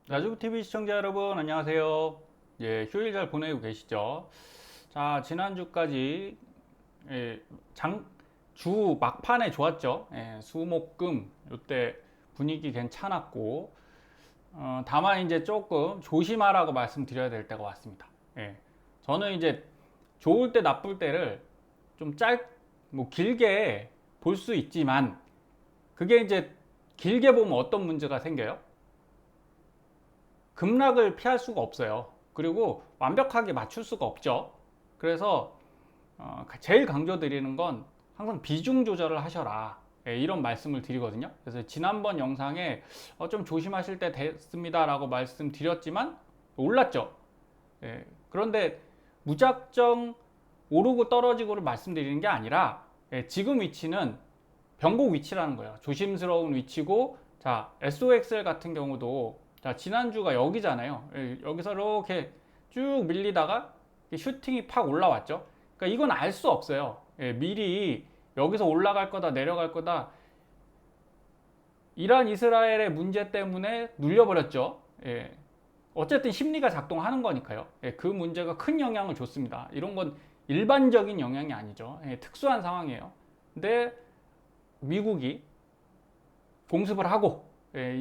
라주TV 시청자 여러분 안녕하세요. 예, 휴일 잘 보내고 계시죠? 자, 지난주까지 예, 주 막판에 좋았죠. 예, 수목금 요때 분위기 괜찮았고 다만 이제 조금 조심하라고 말씀드려야 될 때가 왔습니다. 예, 저는 이제 좋을 때 나쁠 때를 좀 뭐 길게 볼 수 있지만 그게 이제 길게 보면 어떤 문제가 생겨요? 급락을 피할 수가 없어요. 그리고 완벽하게 맞출 수가 없죠. 그래서 제일 강조드리는 건 항상 비중 조절을 하셔라. 예, 이런 말씀을 드리거든요. 그래서 지난번 영상에 좀 조심하실 때 됐습니다 라고 말씀드렸지만 올랐죠. 예, 그런데 무작정 오르고 떨어지고를 말씀드리는 게 아니라 지금 위치는 변곡 위치라는 거예요. 조심스러운 위치고, 자, SOXL 같은 경우도, 자, 지난주가 여기잖아요. 여기서 이렇게 쭉 밀리다가 슈팅이 팍 올라왔죠. 그러니까 이건 알 수 없어요. 미리 여기서 올라갈 거다, 내려갈 거다. 이란 이스라엘의 문제 때문에 눌려버렸죠. 어쨌든 심리가 작동하는 거니까요. 그 문제가 큰 영향을 줬습니다. 이런 건 일반적인 영향이 아니죠. 특수한 상황이에요. 근데 미국이 공습을 하고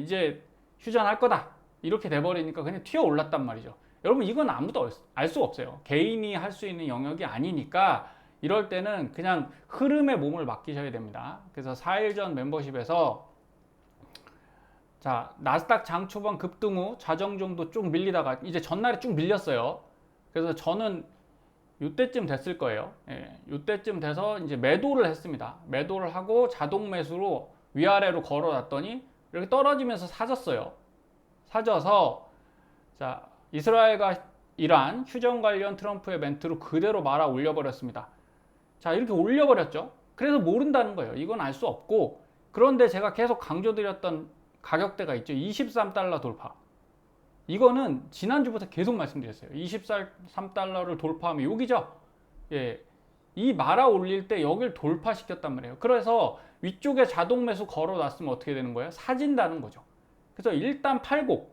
이제 휴전할 거다 이렇게 돼버리니까 그냥 튀어 올랐단 말이죠. 여러분 이건 아무도 알 수 없어요. 개인이 할 수 있는 영역이 아니니까 이럴 때는 그냥 흐름에 몸을 맡기셔야 됩니다. 그래서 4일 전 멤버십에서 자, 나스닥 장 초반 급등 후 자정 정도 쭉 밀리다가 이제 전날에 쭉 밀렸어요. 그래서 저는 이때쯤 됐을 거예요. 이때쯤 돼서 이제 매도를 했습니다. 매도를 하고 자동 매수로 위아래로 걸어놨더니 이렇게 떨어지면서 사졌어요. 사져서 자, 이스라엘과 이란 휴전 관련 트럼프의 멘트로 그대로 말아 올려버렸습니다. 자, 이렇게 올려버렸죠. 그래서 모른다는 거예요. 이건 알 수 없고, 그런데 제가 계속 강조드렸던 가격대가 있죠. 23달러 돌파. 이거는 지난주부터 계속 말씀드렸어요. 23달러를 돌파하면 여기죠. 예. 이 말아 올릴 때 여길 돌파시켰단 말이에요. 그래서 위쪽에 자동 매수 걸어 놨으면 어떻게 되는 거예요? 사진다는 거죠. 그래서 일단 팔고,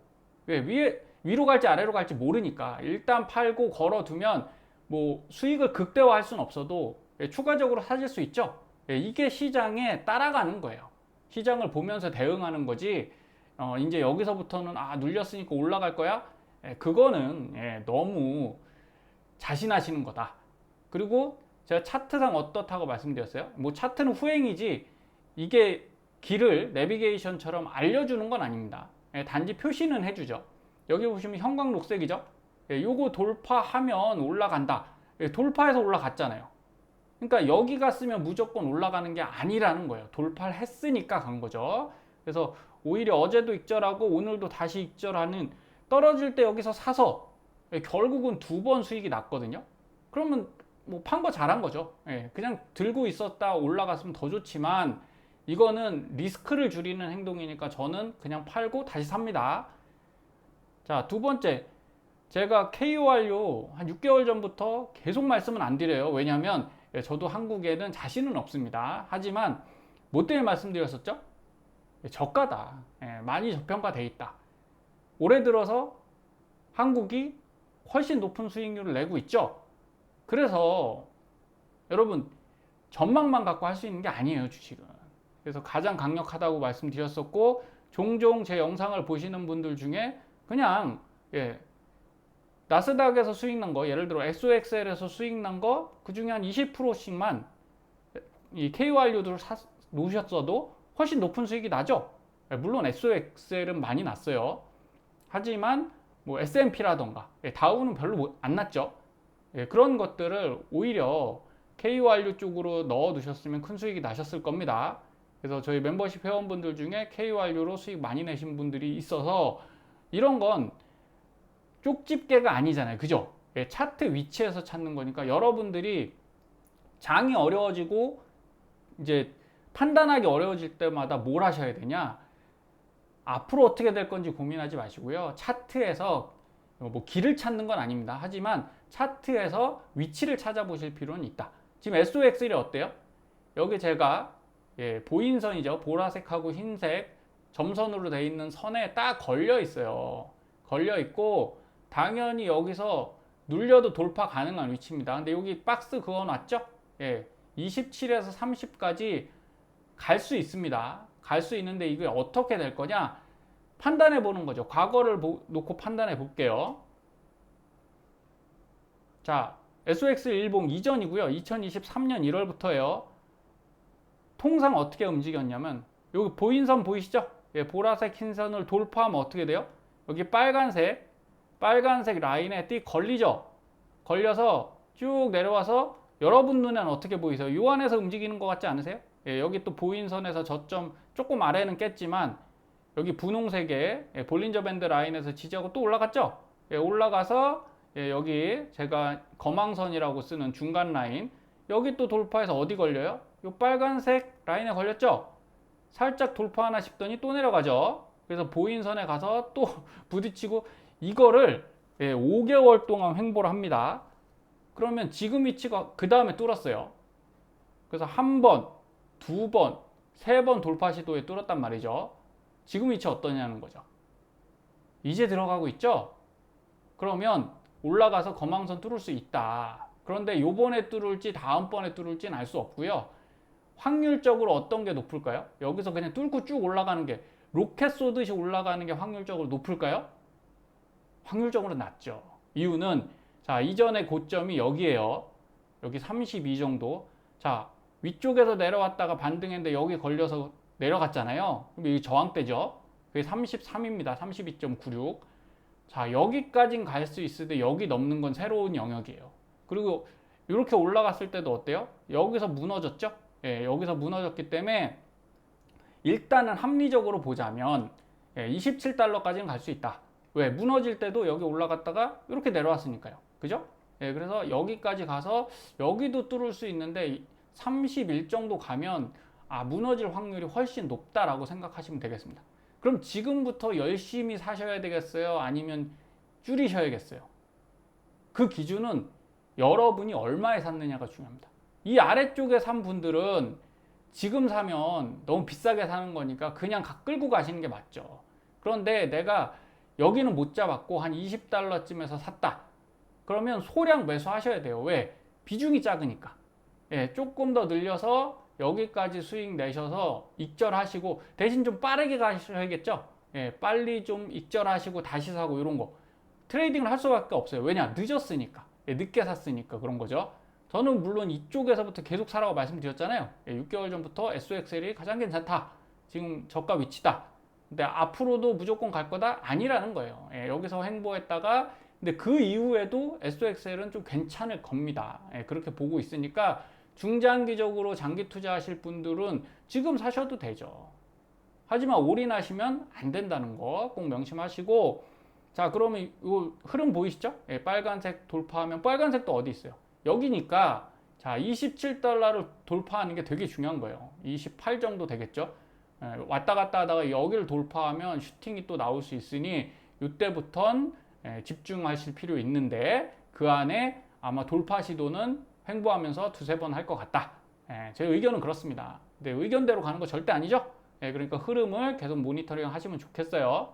위로 갈지 아래로 갈지 모르니까 일단 팔고 걸어두면 뭐 수익을 극대화할 수는 없어도 추가적으로 사질 수 있죠. 이게 시장에 따라가는 거예요. 시장을 보면서 대응하는 거지. 이제 여기서부터는 눌렸으니까 올라갈 거야. 그거는 너무 자신하시는 거다. 그리고 제가 차트상 어떻다고 말씀드렸어요. 뭐 차트는 후행이지 이게 길을 내비게이션처럼 알려주는 건 아닙니다. 단지 표시는 해주죠. 여기 보시면 형광 녹색이죠. 요거 돌파하면 올라간다. 돌파해서 올라갔잖아요. 그러니까 여기 갔으면 무조건 올라가는 게 아니라는 거예요. 돌파를 했으니까 간 거죠. 그래서 오히려 어제도 익절하고 오늘도 다시 익절하는, 떨어질 때 여기서 사서 결국은 2번 수익이 났거든요. 그러면 뭐 판 거 잘한 거죠. 그냥 들고 있었다 올라갔으면 더 좋지만 이거는 리스크를 줄이는 행동이니까 저는 그냥 팔고 다시 삽니다. 자, 두 번째, 제가 KOR료 한 6개월 전부터 계속 말씀은 안 드려요. 왜냐하면 저도 한국에는 자신은 없습니다. 하지만 뭐 때문에 말씀드렸었죠? 저가다. 많이 저평가돼 있다. 올해 들어서 한국이 훨씬 높은 수익률을 내고 있죠. 그래서 여러분 전망만 갖고 할 수 있는 게 아니에요, 주식은. 그래서 가장 강력하다고 말씀드렸었고, 종종 제 영상을 보시는 분들 중에 그냥 나스닥에서 수익 난 거, 예를 들어 SOXL에서 수익 난 거 그 중에 한 20%씩만 이 KOR료들을 놓으셨어도 훨씬 높은 수익이 나죠. 물론 SOXL은 많이 났어요. 하지만 뭐 S&P라던가 다우는 별로 안 났죠. 그런 것들을 오히려 KOR료 쪽으로 넣어 두셨으면 큰 수익이 나셨을 겁니다. 그래서 저희 멤버십 회원분들 중에 KOR료로 수익 많이 내신 분들이 있어서 이런 건 쪽집게가 아니잖아요. 그죠? 차트 위치에서 찾는 거니까 여러분들이 장이 어려워지고 이제 판단하기 어려워질 때마다 뭘 하셔야 되냐? 앞으로 어떻게 될 건지 고민하지 마시고요. 차트에서 뭐 길을 찾는 건 아닙니다. 하지만 차트에서 위치를 찾아보실 필요는 있다. 지금 SOXL이 어때요? 여기 제가 보인선이죠. 보라색하고 흰색 점선으로 되어 있는 선에 딱 걸려 있어요. 걸려 있고 당연히 여기서 눌려도 돌파 가능한 위치입니다. 근데 여기 박스 그어놨죠? 예, 27에서 30까지 갈 수 있습니다. 갈 수 있는데 이게 어떻게 될 거냐? 판단해 보는 거죠. 과거를 놓고 판단해 볼게요. 자, SOX 일봉 이전이고요. 2023년 1월부터예요. 통상 어떻게 움직였냐면 여기 보인선 보이시죠? 예, 보라색 흰선을 돌파하면 어떻게 돼요? 여기 빨간색 라인에 띡 걸리죠? 걸려서 쭉 내려와서 여러분 눈에는 어떻게 보이세요? 요 안에서 움직이는 것 같지 않으세요? 예, 여기 또 보인선에서 저점 조금 아래는 깼지만 여기 분홍색의 볼린저 밴드 라인에서 지지하고 또 올라갔죠? 예, 올라가서 예, 여기 제가 거망선이라고 쓰는 중간 라인 여기 또 돌파해서 어디 걸려요? 요 빨간색 라인에 걸렸죠? 살짝 돌파하나 싶더니 또 내려가죠. 그래서 보인선에 가서 또 부딪히고 이거를 5개월 동안 횡보를 합니다. 그러면 지금 위치가 그 다음에 뚫었어요. 그래서 한 번, 두 번, 세 번 돌파 시도에 뚫었단 말이죠. 지금 위치 어떠냐는 거죠. 이제 들어가고 있죠? 그러면 올라가서 거망선 뚫을 수 있다. 그런데 요번에 뚫을지 다음번에 뚫을지는 알 수 없고요. 확률적으로 어떤 게 높을까요? 여기서 그냥 뚫고 쭉 올라가는 게 로켓 쏘듯이 올라가는 게 확률적으로 높을까요? 확률적으로 낮죠. 이유는 자, 이전의 고점이 여기에요. 여기 32 정도. 자, 위쪽에서 내려왔다가 반등했는데 여기 걸려서 내려갔잖아요. 그럼 이 저항대죠. 그게 33입니다. 32.96. 자, 여기까진 갈 수 있을 때 여기 넘는 건 새로운 영역이에요. 그리고 이렇게 올라갔을 때도 어때요? 여기서 무너졌죠? 예, 여기서 무너졌기 때문에 일단은 합리적으로 보자면 27달러까지는 갈 수 있다. 왜? 무너질 때도 여기 올라갔다가 이렇게 내려왔으니까요. 그죠? 예, 그래서 여기까지 가서 여기도 뚫을 수 있는데 31 정도 가면 무너질 확률이 훨씬 높다라고 생각하시면 되겠습니다. 그럼 지금부터 열심히 사셔야 되겠어요? 아니면 줄이셔야겠어요? 그 기준은 여러분이 얼마에 샀느냐가 중요합니다. 이 아래쪽에 산 분들은 지금 사면 너무 비싸게 사는 거니까 그냥 끌고 가시는 게 맞죠. 그런데 내가 여기는 못 잡았고 한 20달러쯤에서 샀다. 그러면 소량 매수하셔야 돼요. 왜? 비중이 작으니까. 예, 조금 더 늘려서 여기까지 수익 내셔서 익절하시고 대신 좀 빠르게 가셔야겠죠. 예, 빨리 좀 익절하시고 다시 사고 이런 거 트레이딩을 할 수밖에 없어요. 왜냐? 늦었으니까. 예, 늦게 샀으니까 그런 거죠. 저는 물론 이쪽에서부터 계속 사라고 말씀드렸잖아요. 예, 6개월 전부터 SOXL이 가장 괜찮다. 지금 저가 위치다. 근데 앞으로도 무조건 갈 거다? 아니라는 거예요. 예, 여기서 횡보했다가 근데 그 이후에도 SOXL은 좀 괜찮을 겁니다. 예, 그렇게 보고 있으니까 중장기적으로 장기 투자하실 분들은 지금 사셔도 되죠. 하지만 올인하시면 안 된다는 거 꼭 명심하시고 자, 그러면 이 흐름 보이시죠? 예, 빨간색 돌파하면 빨간색도 어디 있어요? 여기니까 자, 27달러를 돌파하는 게 되게 중요한 거예요. 28 정도 되겠죠? 예, 왔다 갔다 하다가 여기를 돌파하면 슈팅이 또 나올 수 있으니 이때부턴 집중하실 필요 있는데 그 안에 아마 돌파 시도는 횡보하면서 두세 번 할 것 같다. 제 의견은 그렇습니다. 근데 의견대로 가는 거 절대 아니죠? 그러니까 흐름을 계속 모니터링 하시면 좋겠어요.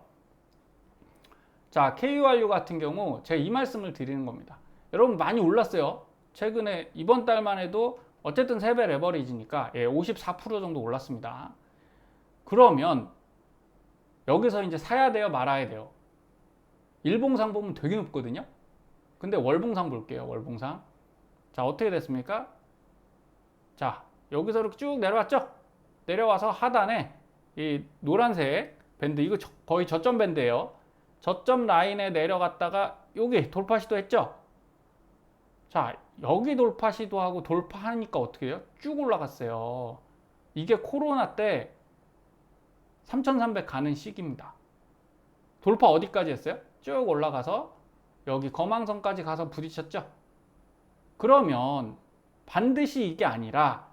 자, KURU 같은 경우 제가 이 말씀을 드리는 겁니다. 여러분 많이 올랐어요. 최근에 이번 달만 해도 어쨌든 3배 레버리지니까 54% 정도 올랐습니다. 그러면 여기서 이제 사야 돼요, 말아야 돼요? 일봉상 보면 되게 높거든요. 근데 월봉상 볼게요. 월봉상. 자, 어떻게 됐습니까? 자, 여기서 이렇게 쭉 내려왔죠? 내려와서 하단에 이 노란색 밴드, 이거 거의 저점 밴드예요. 저점 라인에 내려갔다가 여기 돌파 시도했죠? 자, 여기 돌파 시도하고 돌파하니까 어떻게 해요? 쭉 올라갔어요. 이게 코로나 때 3,300 가는 시기입니다. 돌파 어디까지 했어요? 쭉 올라가서 여기 거망선까지 가서 부딪혔죠? 그러면 반드시 이게 아니라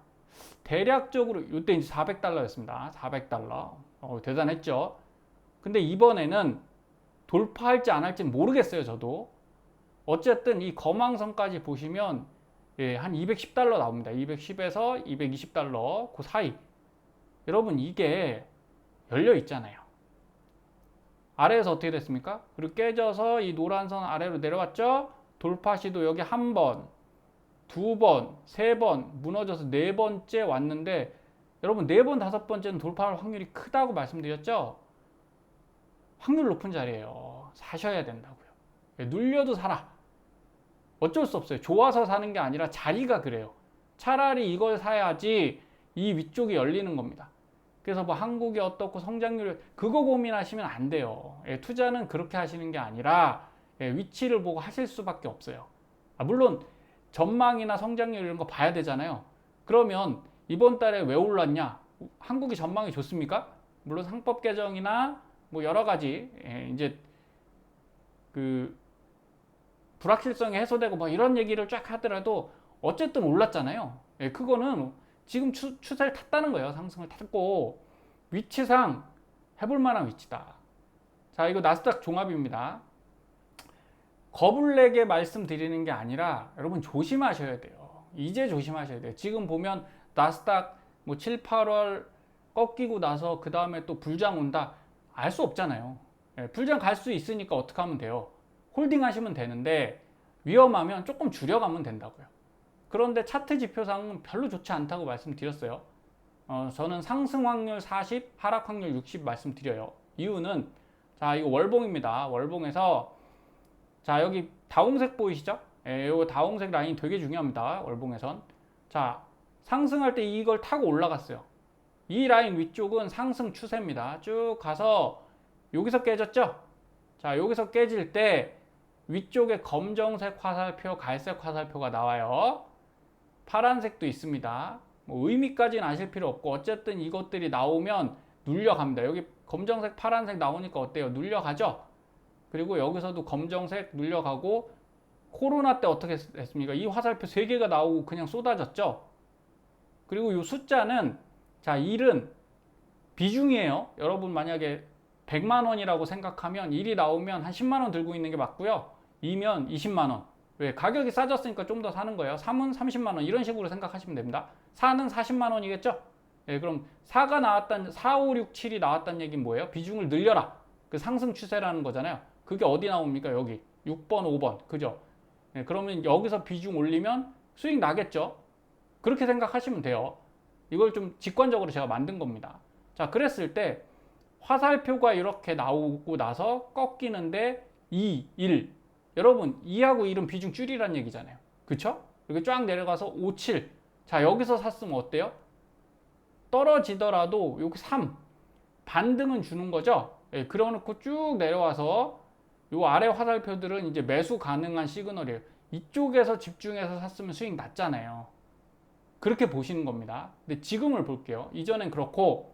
대략적으로 이때 이제 400달러였습니다. 400달러. 대단했죠? 근데 이번에는 돌파할지 안 할지 모르겠어요, 저도. 어쨌든 이 거망선까지 보시면 한 210달러 나옵니다. 210에서 220달러 그 사이. 여러분 이게 열려 있잖아요. 아래에서 어떻게 됐습니까? 그리고 깨져서 이 노란 선 아래로 내려왔죠? 돌파 시도 여기 한 번, 두 번, 세 번 무너져서 네 번째 왔는데 여러분 네 번, 다섯 번째는 돌파할 확률이 크다고 말씀드렸죠? 확률 높은 자리예요. 사셔야 된다고요. 눌려도 사라. 어쩔 수 없어요. 좋아서 사는 게 아니라 자리가 그래요. 차라리 이걸 사야지 이 위쪽이 열리는 겁니다. 그래서 뭐 한국이 어떻고 성장률 그거 고민하시면 안 돼요. 투자는 그렇게 하시는 게 아니라 위치를 보고 하실 수밖에 없어요. 물론 전망이나 성장률 이런 거 봐야 되잖아요. 그러면 이번 달에 왜 올랐냐? 한국이 전망이 좋습니까? 물론 상법 개정이나 뭐 여러 가지 이제 그 불확실성이 해소되고 뭐 이런 얘기를 쫙 하더라도 어쨌든 올랐잖아요. 그거는 지금 추세를 탔다는 거예요. 상승을 탔고 위치상 해볼 만한 위치다. 자, 이거 나스닥 종합입니다. 겁을 내게 말씀드리는 게 아니라 여러분 조심하셔야 돼요. 이제 조심하셔야 돼요. 지금 보면 나스닥 뭐 7, 8월 꺾이고 나서 그 다음에 또 불장 온다. 알 수 없잖아요. 불장 갈 수 있으니까 어떻게 하면 돼요? 홀딩 하시면 되는데 위험하면 조금 줄여가면 된다고요. 그런데 차트 지표상은 별로 좋지 않다고 말씀드렸어요. 저는 상승 확률 40, 하락 확률 60 말씀드려요. 이유는 자, 이거 월봉입니다. 월봉에서 자, 여기 다홍색 보이시죠? 이 다홍색 라인이 되게 중요합니다. 월봉에선. 자, 상승할 때 이걸 타고 올라갔어요. 이 라인 위쪽은 상승 추세입니다. 쭉 가서 여기서 깨졌죠? 자, 여기서 깨질 때 위쪽에 검정색 화살표, 갈색 화살표가 나와요. 파란색도 있습니다. 뭐 의미까지는 아실 필요 없고 어쨌든 이것들이 나오면 눌려갑니다. 여기 검정색, 파란색 나오니까 어때요? 눌려가죠? 그리고 여기서도 검정색 눌려가고 코로나 때 어떻게 했습니까? 이 화살표 3개가 나오고 그냥 쏟아졌죠? 그리고 이 숫자는 자, 1은 비중이에요. 여러분 만약에 100만 원이라고 생각하면 1이 나오면 한 10만 원 들고 있는 게 맞고요. 2면 20만 원. 왜? 가격이 싸졌으니까 좀 더 사는 거예요. 3은 30만 원 이런 식으로 생각하시면 됩니다. 4는 40만 원이겠죠? 네, 그럼 4가 나왔다는 4, 5, 6, 7이 나왔다는 얘기는 뭐예요? 비중을 늘려라. 그 상승 추세라는 거잖아요. 그게 어디 나옵니까? 여기 6번, 5번. 그죠? 네, 그러면 여기서 비중 올리면 수익 나겠죠? 그렇게 생각하시면 돼요. 이걸 좀 직관적으로 제가 만든 겁니다. 자, 그랬을 때 화살표가 이렇게 나오고 나서 꺾이는데 2, 1. 여러분 2하고 1은 비중 줄이란 얘기잖아요. 그쵸? 이렇게 쫙 내려가서 5, 7. 자, 여기서 샀으면 어때요? 떨어지더라도 여기 3. 반등은 주는 거죠? 예, 그러놓고 쭉 내려와서 요 아래 화살표들은 이제 매수 가능한 시그널이에요. 이쪽에서 집중해서 샀으면 수익 났잖아요. 그렇게 보시는 겁니다. 근데 지금을 볼게요. 이전엔 그렇고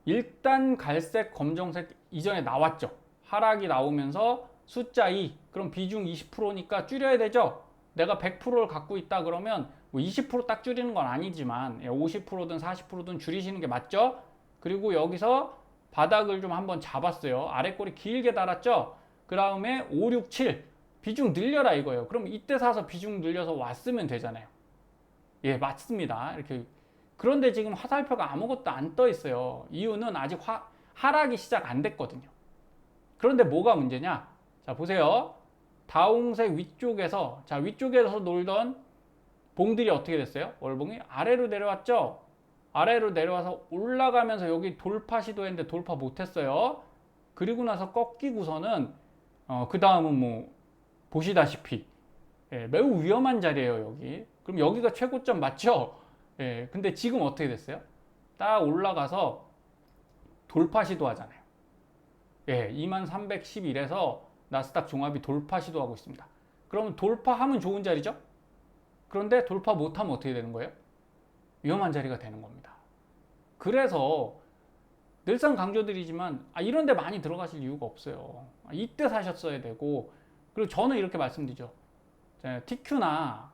일단 갈색, 검정색 이전에 나왔죠. 하락이 나오면서 숫자 2, 그럼 비중 20%니까 줄여야 되죠. 내가 100%를 갖고 있다 그러면 뭐 20%딱 줄이는 건 아니지만 50%든 40%든 줄이시는 게 맞죠. 그리고 여기서 바닥을 좀 한번 잡았어요. 아래 꼬리 길게 달았죠. 그 다음에 5, 6, 7 비중 늘려라 이거예요. 그럼 이때 사서 비중 늘려서 왔으면 되잖아요. 예, 맞습니다. 이렇게. 그런데 지금 화살표가 아무것도 안 떠 있어요. 이유는 아직 하락이 시작 안 됐거든요. 그런데 뭐가 문제냐? 자, 보세요. 다홍색 위쪽에서, 자, 위쪽에서 놀던 봉들이 어떻게 됐어요? 월봉이 아래로 내려왔죠? 아래로 내려와서 올라가면서 여기 돌파 시도했는데 돌파 못했어요. 그리고 나서 꺾이고서는, 그 다음은 뭐, 보시다시피, 예, 매우 위험한 자리예요, 여기. 그럼 여기가 최고점 맞죠? 예, 근데 지금 어떻게 됐어요? 딱 올라가서 돌파 시도하잖아요. 예, 2311에서 나스닥 종합이 돌파 시도하고 있습니다. 그러면 돌파하면 좋은 자리죠? 그런데 돌파 못하면 어떻게 되는 거예요? 위험한 자리가 되는 겁니다. 그래서 늘상 강조드리지만 이런 데 많이 들어가실 이유가 없어요. 이때 사셨어야 되고, 그리고 저는 이렇게 말씀드리죠. TQ나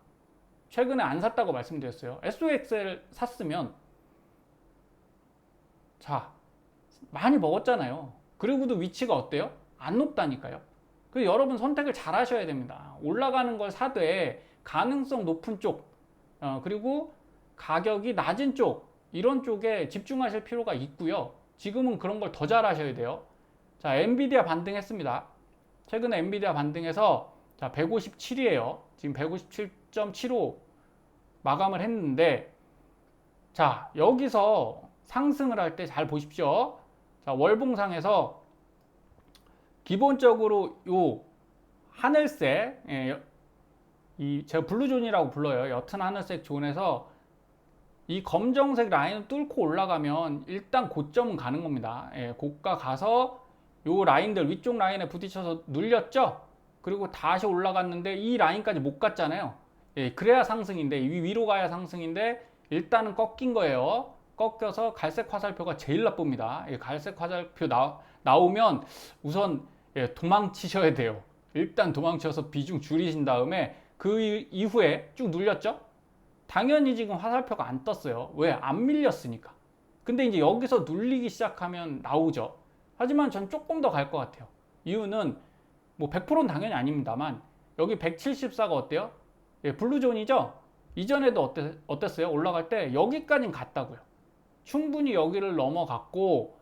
최근에 안 샀다고 말씀드렸어요. SOXL 샀으면 자, 많이 먹었잖아요. 그리고도 위치가 어때요? 안 높다니까요. 그래서 여러분 선택을 잘 하셔야 됩니다. 올라가는 걸 사되 가능성 높은 쪽, 그리고 가격이 낮은 쪽, 이런 쪽에 집중하실 필요가 있고요. 지금은 그런 걸 더 잘 하셔야 돼요. 자, 엔비디아 반등했습니다. 최근에 엔비디아 반등해서 자, 157이에요. 지금 157.75 마감을 했는데, 자, 여기서 상승을 할 때 잘 보십시오. 자, 월봉상에서 기본적으로 요 하늘색, 이 제가 블루존이라고 불러요. 옅은 하늘색 존에서 이 검정색 라인을 뚫고 올라가면 일단 고점은 가는 겁니다. 고가 가서 요 라인들 위쪽 라인에 부딪혀서 눌렸죠. 그리고 다시 올라갔는데 이 라인까지 못 갔잖아요. 그래야 상승인데, 위로 가야 상승인데 일단은 꺾인 거예요. 꺾여서 갈색 화살표가 제일 나쁩니다. 갈색 화살표 나오면 우선 도망치셔야 돼요. 일단 도망쳐서 비중 줄이신 다음에 그 이후에 쭉 눌렸죠. 당연히 지금 화살표가 안 떴어요. 왜? 안 밀렸으니까. 근데 이제 여기서 눌리기 시작하면 나오죠. 하지만 전 조금 더 갈 것 같아요. 이유는 뭐 100%는 당연히 아닙니다만, 여기 174가 어때요? 블루존이죠? 이전에도 어땠어요? 올라갈 때 여기까지는 갔다고요. 충분히 여기를 넘어갔고,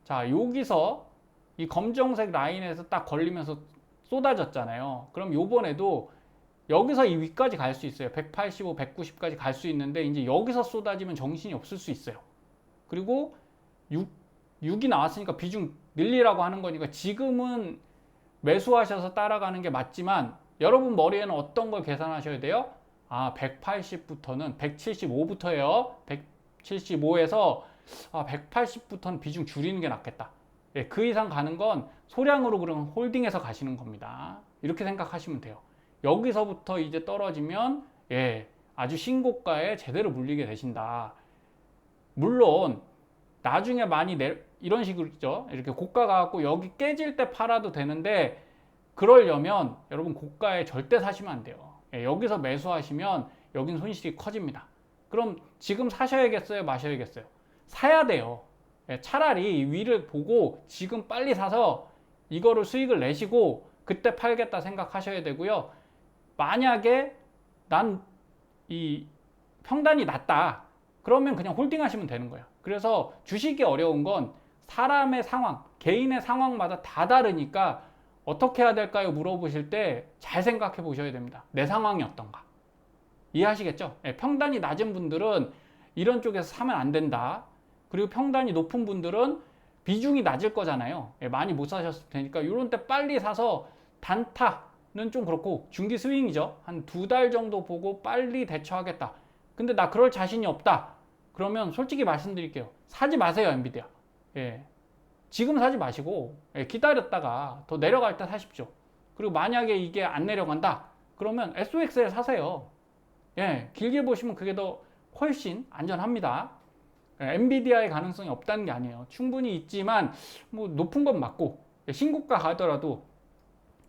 자, 여기서 이 검정색 라인에서 딱 걸리면서 쏟아졌잖아요. 그럼 요번에도 여기서 이 위까지 갈 수 있어요. 185, 190까지 갈 수 있는데, 이제 여기서 쏟아지면 정신이 없을 수 있어요. 그리고 6이 나왔으니까 비중 늘리라고 하는 거니까 지금은 매수하셔서 따라가는 게 맞지만, 여러분 머리에는 어떤 걸 계산하셔야 돼요? 아, 180부터는 175부터예요. 175에서 180부터는 비중 줄이는 게 낫겠다. 그 이상 가는 건 소량으로 그러면 홀딩해서 가시는 겁니다. 이렇게 생각하시면 돼요. 여기서부터 이제 떨어지면 아주 신고가에 제대로 물리게 되신다. 물론 나중에 많이 이런 식으로죠. 이렇게 고가 가갖고 여기 깨질 때 팔아도 되는데, 그러려면 여러분 고가에 절대 사시면 안 돼요. 여기서 매수하시면 여긴 손실이 커집니다. 그럼 지금 사셔야겠어요? 마셔야겠어요? 사야 돼요. 차라리 위를 보고 지금 빨리 사서 이거를 수익을 내시고 그때 팔겠다 생각하셔야 되고요. 만약에 난 이 평단이 낮다, 그러면 그냥 홀딩 하시면 되는 거예요. 그래서 주식이 어려운 건 사람의 상황, 개인의 상황마다 다 다르니까 어떻게 해야 될까요? 물어보실 때 잘 생각해 보셔야 됩니다. 내 상황이 어떤가. 이해하시겠죠? 평단이 낮은 분들은 이런 쪽에서 사면 안 된다. 그리고 평단이 높은 분들은 비중이 낮을 거잖아요. 많이 못 사셨을 테니까 이런 때 빨리 사서 단타는 좀 그렇고 중기 스윙이죠. 한 2달 정도 보고 빨리 대처하겠다. 근데 나 그럴 자신이 없다. 그러면 솔직히 말씀드릴게요. 사지 마세요, 엔비디아. 지금 사지 마시고 기다렸다가 더 내려갈 때 사십시오. 그리고 만약에 이게 안 내려간다, 그러면 SOXL 사세요. 길게 보시면 그게 더 훨씬 안전합니다. 엔비디아의 가능성이 없다는 게 아니에요. 충분히 있지만 뭐 높은 건 맞고, 신고가 가더라도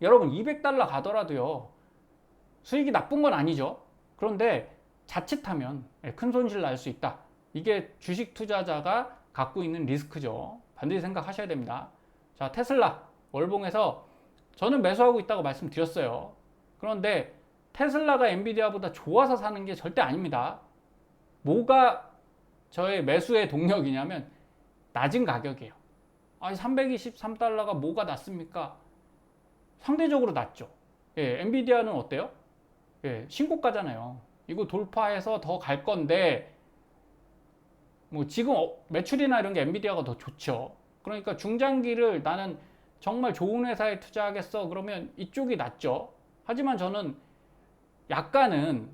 여러분 200달러 가더라도요, 수익이 나쁜 건 아니죠. 그런데 자칫하면 큰 손실 날 수 있다. 이게 주식 투자자가 갖고 있는 리스크죠. 반드시 생각하셔야 됩니다. 자, 테슬라 월봉에서 저는 매수하고 있다고 말씀드렸어요. 그런데 테슬라가 엔비디아보다 좋아서 사는 게 절대 아닙니다. 뭐가 저의 매수의 동력이냐면 낮은 가격이에요. 아니, 323달러가 뭐가 낮습니까? 상대적으로 낮죠. 엔비디아는 어때요? 신고가잖아요. 이거 돌파해서 더 갈 건데, 뭐 지금 매출이나 이런 게 엔비디아가 더 좋죠. 그러니까 중장기를 나는 정말 좋은 회사에 투자하겠어, 그러면 이쪽이 낫죠. 하지만 저는 약간은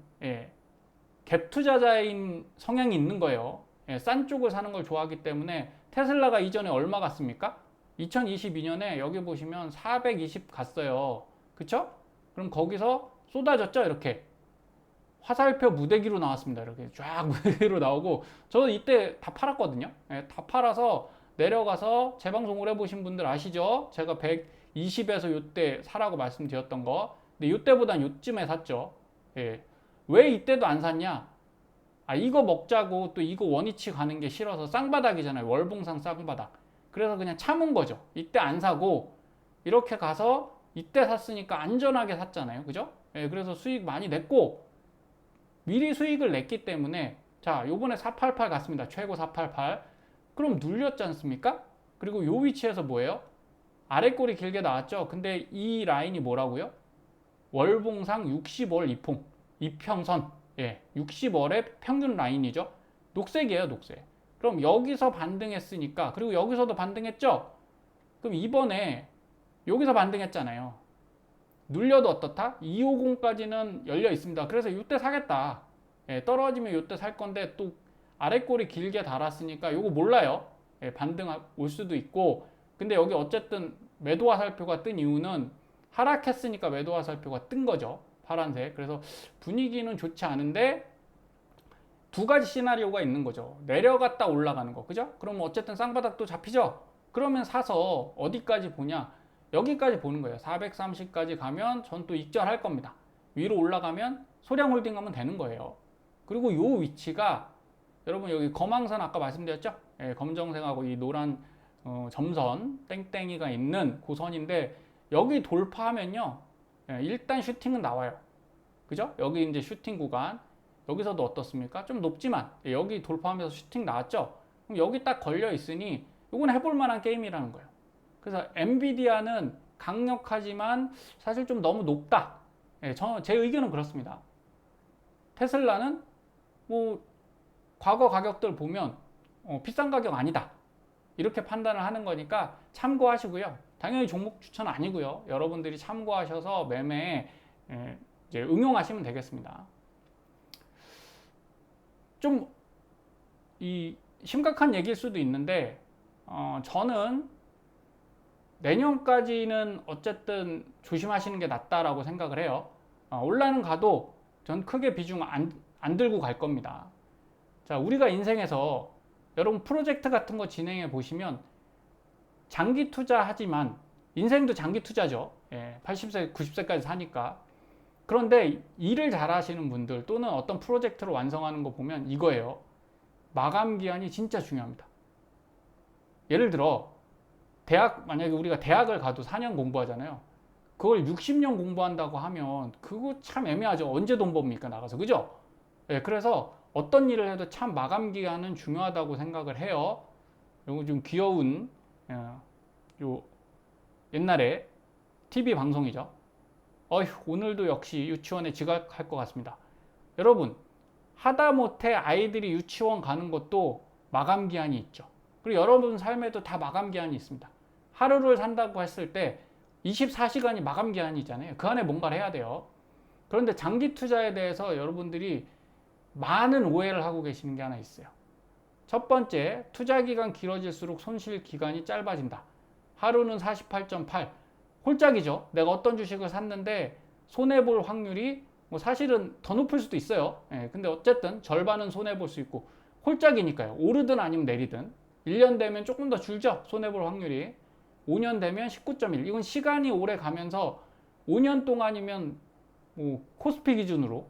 갭 투자자인 성향이 있는 거예요. 싼 쪽을 사는 걸 좋아하기 때문에. 테슬라가 이전에 얼마 갔습니까? 2022년에 여기 보시면 420 갔어요. 그쵸? 그럼 거기서 쏟아졌죠? 이렇게 화살표 무대기로 나왔습니다. 이렇게 쫙 무대기로 나오고, 저는 이때 다 팔았거든요. 다 팔아서 내려가서 재방송 오래 보신 분들 아시죠? 제가 120에서 요때 사라고 말씀드렸던 거. 근데 요때보단 요쯤에 샀죠. 왜 이때도 안 샀냐? 이거 먹자고 또 이거 원위치 가는 게 싫어서. 쌍바닥이잖아요. 월봉상 쌍바닥. 그래서 그냥 참은 거죠. 이때 안 사고 이렇게 가서 이때 샀으니까 안전하게 샀잖아요. 그죠? 그래서 수익 많이 냈고, 미리 수익을 냈기 때문에. 자, 요번에 488 갔습니다. 최고 488. 그럼 눌렸지 않습니까? 그리고 요 위치에서 뭐예요? 아래 꼬리 길게 나왔죠. 근데 이 라인이 뭐라고요? 월봉상 60월 이평선. 예, 60월의 평균 라인이죠. 녹색이에요, 녹색. 그럼 여기서 반등했으니까, 그리고 여기서도 반등했죠? 그럼 이번에 여기서 반등했잖아요. 눌려도 어떻다? 250까지는 열려 있습니다. 그래서 이때 사겠다. 예, 떨어지면 이때 살 건데 또 아래 꼬리 길게 달았으니까 이거 몰라요. 예, 반등 올 수도 있고. 근데 여기 어쨌든 매도 화살표가 뜬 이유는 하락했으니까 매도 화살표가 뜬 거죠. 파란색. 그래서 분위기는 좋지 않은데 두 가지 시나리오가 있는 거죠. 내려갔다 올라가는 거. 그죠? 그러면 어쨌든 쌍바닥도 잡히죠? 그러면 사서 어디까지 보냐? 여기까지 보는 거예요. 430까지 가면 전 또 익절할 겁니다. 위로 올라가면 소량 홀딩 하면 되는 거예요. 그리고 요 위치가 여러분 여기 검황선 아까 말씀드렸죠? 예, 검정색하고 이 노란 점선 땡땡이가 있는 고선인데 여기 돌파하면요. 예, 일단 슈팅은 나와요. 그죠? 여기 이제 슈팅 구간. 여기서도 어떻습니까? 좀 높지만 예, 여기 돌파하면서 슈팅 나왔죠? 그럼 여기 딱 걸려 있으니 이건 해볼 만한 게임이라는 거예요. 그래서 엔비디아는 강력하지만 사실 좀 너무 높다. 예, 제 의견은 그렇습니다. 테슬라는 뭐 과거 가격들 보면 비싼 가격 아니다. 이렇게 판단을 하는 거니까 참고하시고요. 당연히 종목 추천 아니고요. 여러분들이 참고하셔서 매매에 이제 응용하시면 되겠습니다. 좀 이 심각한 얘기일 수도 있는데 저는 내년까지는 어쨌든 조심하시는 게 낫다라고 생각을 해요. 올라는 가도 전 크게 비중 안 들고 갈 겁니다. 자, 우리가 인생에서 여러분 프로젝트 같은 거 진행해 보시면 장기 투자하지만 인생도 장기 투자죠. 예, 80세, 90세까지 사니까. 그런데 일을 잘 하시는 분들 또는 어떤 프로젝트를 완성하는 거 보면 이거예요. 마감 기한이 진짜 중요합니다. 예를 들어 만약에 우리가 대학을 가도 4년 공부하잖아요. 그걸 60년 공부한다고 하면 그거 참 애매하죠. 언제 돈 법니까 나가서. 그죠? 예, 그래서 어떤 일을 해도 참 마감 기한은 중요하다고 생각을 해요. 요거 좀 귀여운 요 옛날에 TV 방송이죠. 오늘도 역시 유치원에 지각할 것 같습니다. 여러분 하다못해 아이들이 유치원 가는 것도 마감 기한이 있죠. 그리고 여러분 삶에도 다 마감 기한이 있습니다. 하루를 산다고 했을 때 24시간이 마감 기한이잖아요. 그 안에 뭔가를 해야 돼요. 그런데 장기 투자에 대해서 여러분들이 많은 오해를 하고 계시는 게 하나 있어요. 첫 번째, 투자 기간 길어질수록 손실 기간이 짧아진다. 하루는 48.8. 홀짝이죠. 내가 어떤 주식을 샀는데 손해볼 확률이 뭐 사실은 더 높을 수도 있어요. 예, 근데 어쨌든 절반은 손해볼 수 있고 홀짝이니까요. 오르든 아니면 내리든 1년 되면 조금 더 줄죠. 손해볼 확률이 5년 되면 19.1. 이건 시간이 오래 가면서 5년 동안이면 뭐 코스피 기준으로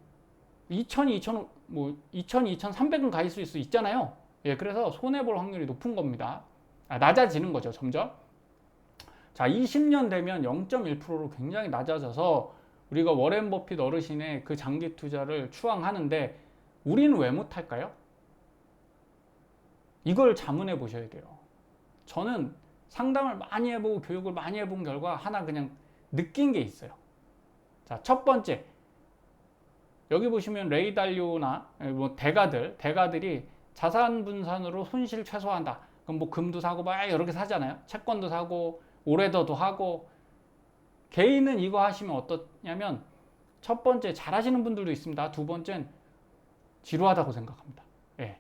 2,000, 뭐 2,300은 갈 수 있잖아요. 예, 그래서 손해볼 확률이 높은 겁니다. 낮아지는 거죠, 점점. 자, 20년 되면 0.1%로 굉장히 낮아져서 우리가 워렌 버핏 어르신의 그 장기 투자를 추앙하는데 우리는 왜 못할까요? 이걸 자문해 보셔야 돼요. 저는 상담을 많이 해보고 교육을 많이 해본 결과 하나 그냥 느낀 게 있어요. 자, 첫 번째. 여기 보시면 레이 달리오나 뭐 대가들이 자산 분산으로 손실 최소화한다. 그럼 뭐 금도 사고 막 여러 개 사잖아요. 채권도 사고 오래더도 하고. 개인은 이거 하시면 어떠냐면 첫 번째 잘하시는 분들도 있습니다. 두 번째는 지루하다고 생각합니다. 예.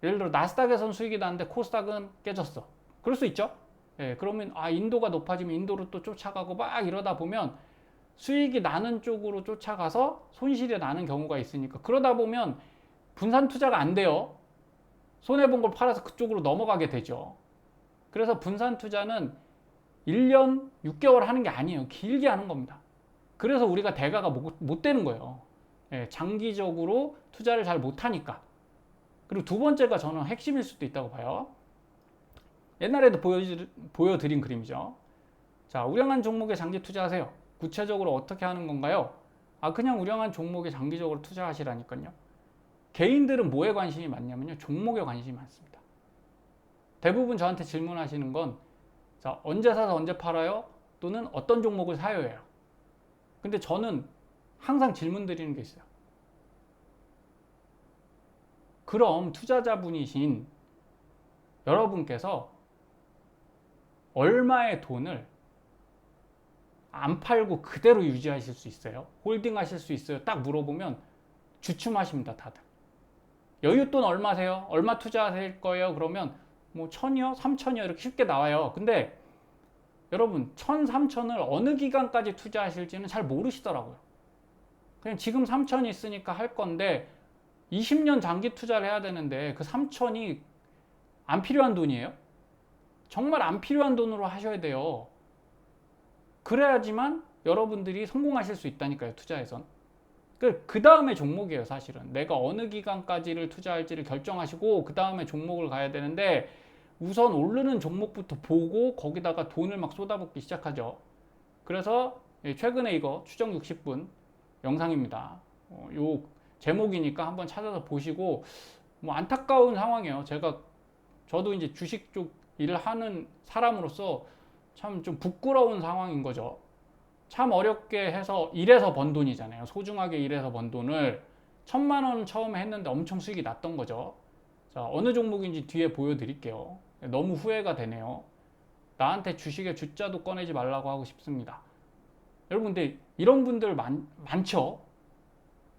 예를 들어 나스닥에선 수익이 나는데 코스닥은 깨졌어. 그럴 수 있죠. 예. 그러면 인도가 높아지면 인도로 또 쫓아가고 막 이러다 보면 수익이 나는 쪽으로 쫓아가서 손실이 나는 경우가 있으니까 그러다 보면 분산 투자가 안 돼요. 손해본 걸 팔아서 그쪽으로 넘어가게 되죠. 그래서 분산 투자는 1년 6개월 하는 게 아니에요. 길게 하는 겁니다. 그래서 우리가 대가가 못 되는 거예요. 예, 장기적으로 투자를 잘 못하니까. 그리고 두 번째가 저는 핵심일 수도 있다고 봐요. 옛날에도 보여드린 그림이죠. 자, 우량한 종목에 장기 투자하세요. 구체적으로 어떻게 하는 건가요? 그냥 우량한 종목에 장기적으로 투자하시라니까요. 개인들은 뭐에 관심이 많냐면요. 종목에 관심이 많습니다. 대부분 저한테 질문하시는 건 자, 언제 사서 언제 팔아요? 또는 어떤 종목을 사요예요. 근데 저는 항상 질문 드리는 게 있어요. 그럼 투자자분이신 여러분께서 얼마의 돈을 안 팔고 그대로 유지하실 수 있어요? 홀딩 하실 수 있어요? 딱 물어보면 주춤하십니다, 다들. 여윳돈 얼마세요? 얼마 투자하실 거예요? 그러면 뭐 1000이요? 3000이요? 이렇게 쉽게 나와요. 근데 여러분 1000, 3000을 어느 기간까지 투자하실지는 잘 모르시더라고요. 그냥 지금 3000이 있으니까 할 건데 20년 장기 투자를 해야 되는데 그 3000이 안 필요한 돈이에요? 정말 안 필요한 돈으로 하셔야 돼요. 그래야지만 여러분들이 성공하실 수 있다니까요, 투자에선. 그 다음에 종목이에요, 사실은. 내가 어느 기간까지를 투자할지를 결정하시고 그 다음에 종목을 가야 되는데 우선 오르는 종목부터 보고 거기다가 돈을 막 쏟아붓기 시작하죠. 그래서 최근에 이거 추정 60분 영상입니다. 요 제목이니까 한번 찾아서 보시고, 뭐 안타까운 상황이에요. 저도 이제 주식 쪽 일을 하는 사람으로서 참 좀 부끄러운 상황인 거죠. 참 어렵게 해서 일해서 번 돈이잖아요. 소중하게 일해서 번 돈을 1000만 원 처음에 했는데 엄청 수익이 났던 거죠. 자, 어느 종목인지 뒤에 보여드릴게요. 너무 후회가 되네요. 나한테 주식의 주자도 꺼내지 말라고 하고 싶습니다. 여러분, 근데 이런 분들 많죠?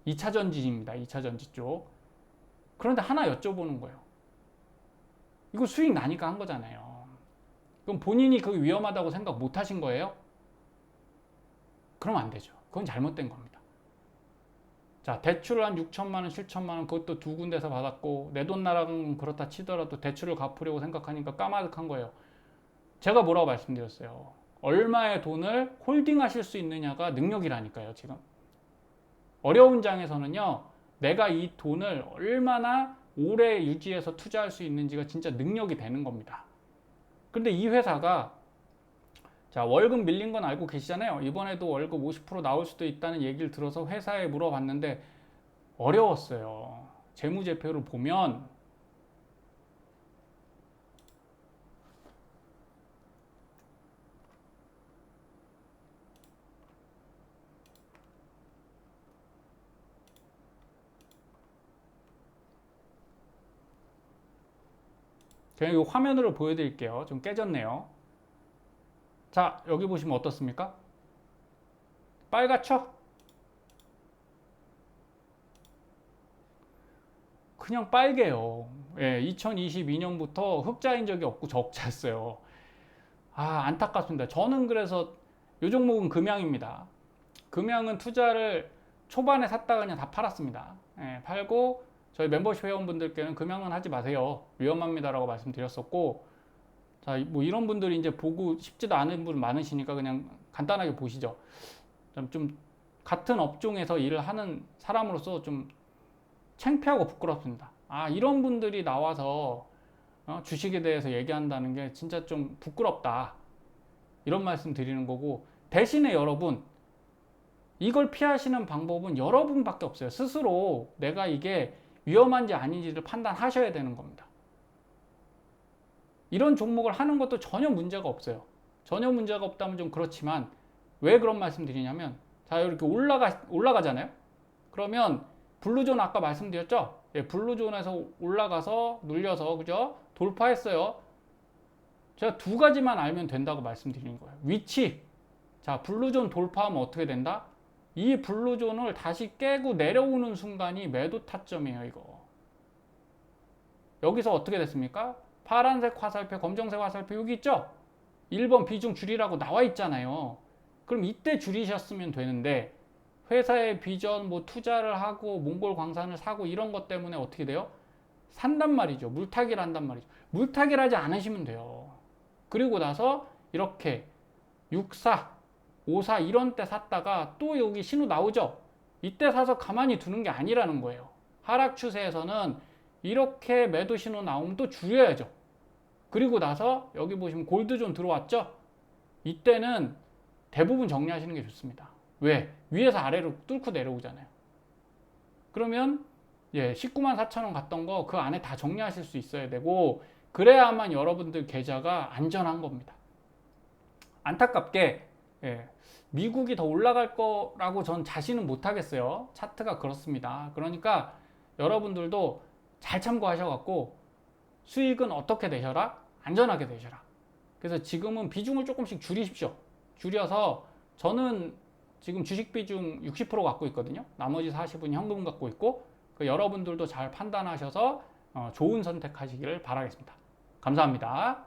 2차 전지입니다. 2차 전지 쪽. 그런데 하나 여쭤보는 거예요. 이거 수익 나니까 한 거잖아요. 그럼 본인이 그게 위험하다고 생각 못 하신 거예요? 그러면 안 되죠. 그건 잘못된 겁니다. 자, 대출을 한 6천만 원, 7천만 원 그것도 두 군데서 받았고 내 돈 나라는 그렇다 치더라도 대출을 갚으려고 생각하니까 까마득한 거예요. 제가 뭐라고 말씀드렸어요. 얼마의 돈을 홀딩하실 수 있느냐가 능력이라니까요, 지금. 어려운 장에서는요, 내가 이 돈을 얼마나 오래 유지해서 투자할 수 있는지가 진짜 능력이 되는 겁니다. 근데 이 회사가, 자, 월급 밀린 건 알고 계시잖아요. 이번에도 월급 50% 나올 수도 있다는 얘기를 들어서 회사에 물어봤는데 어려웠어요. 재무제표를 보면 제가 이 화면으로 보여드릴게요. 좀 깨졌네요. 자, 여기 보시면 어떻습니까? 빨갛죠? 그냥 빨개요. 예, 2022년부터 흑자인 적이 없고 적자였어요. 아, 안타깝습니다. 저는 그래서 이 종목은 금양입니다. 금양은 투자를 초반에 샀다가 그냥 다 팔았습니다. 예, 팔고 저희 멤버십 회원분들께는 금양은 하지 마세요. 위험합니다라고 말씀드렸었고, 자, 뭐 이런 분들이 이제 보고 싶지도 않은 분 많으시니까 그냥 간단하게 보시죠. 좀 같은 업종에서 일을 하는 사람으로서 좀 창피하고 부끄럽습니다. 아, 이런 분들이 나와서 주식에 대해서 얘기한다는 게 진짜 좀 부끄럽다. 이런 말씀 드리는 거고, 대신에 여러분, 이걸 피하시는 방법은 여러분밖에 없어요. 스스로 내가 이게 위험한지 아닌지를 판단하셔야 되는 겁니다. 이런 종목을 하는 것도 전혀 문제가 없어요. 전혀 문제가 없다면 좀 그렇지만, 왜 그런 말씀 드리냐면, 자, 이렇게 올라가잖아요? 그러면 블루존 아까 말씀드렸죠? 예, 블루존에서 올라가서 눌려서, 그죠? 돌파했어요. 제가 두 가지만 알면 된다고 말씀드리는 거예요. 위치. 자, 블루존 돌파하면 어떻게 된다? 이 블루존을 다시 깨고 내려오는 순간이 매도 타점이에요, 이거. 여기서 어떻게 됐습니까? 파란색 화살표, 검정색 화살표 여기 있죠? 1번 비중 줄이라고 나와 있잖아요. 그럼 이때 줄이셨으면 되는데, 회사의 비전, 뭐 투자를 하고 몽골 광산을 사고 이런 것 때문에 어떻게 돼요? 산단 말이죠. 물타기를 한단 말이죠. 물타기를 하지 않으시면 돼요. 그리고 나서 이렇게 64, 54 이런 때 샀다가 또 여기 신호 나오죠? 이때 사서 가만히 두는 게 아니라는 거예요. 하락 추세에서는 이렇게 매도 신호 나오면 또 줄여야죠. 그리고 나서 여기 보시면 골드존 들어왔죠? 이때는 대부분 정리하시는 게 좋습니다. 왜? 위에서 아래로 뚫고 내려오잖아요. 그러면 19만 4천 원 갔던 거 그 안에 다 정리하실 수 있어야 되고, 그래야만 여러분들 계좌가 안전한 겁니다. 안타깝게 미국이 더 올라갈 거라고 전 자신은 못 하겠어요. 차트가 그렇습니다. 그러니까 여러분들도 잘 참고하셔갖고 수익은 어떻게 내셔라? 안전하게 내셔라. 그래서 지금은 비중을 조금씩 줄이십시오. 줄여서 저는 지금 주식 비중 60% 갖고 있거든요. 나머지 40은 현금 갖고 있고 여러분들도 잘 판단하셔서 좋은 선택하시기를 바라겠습니다. 감사합니다.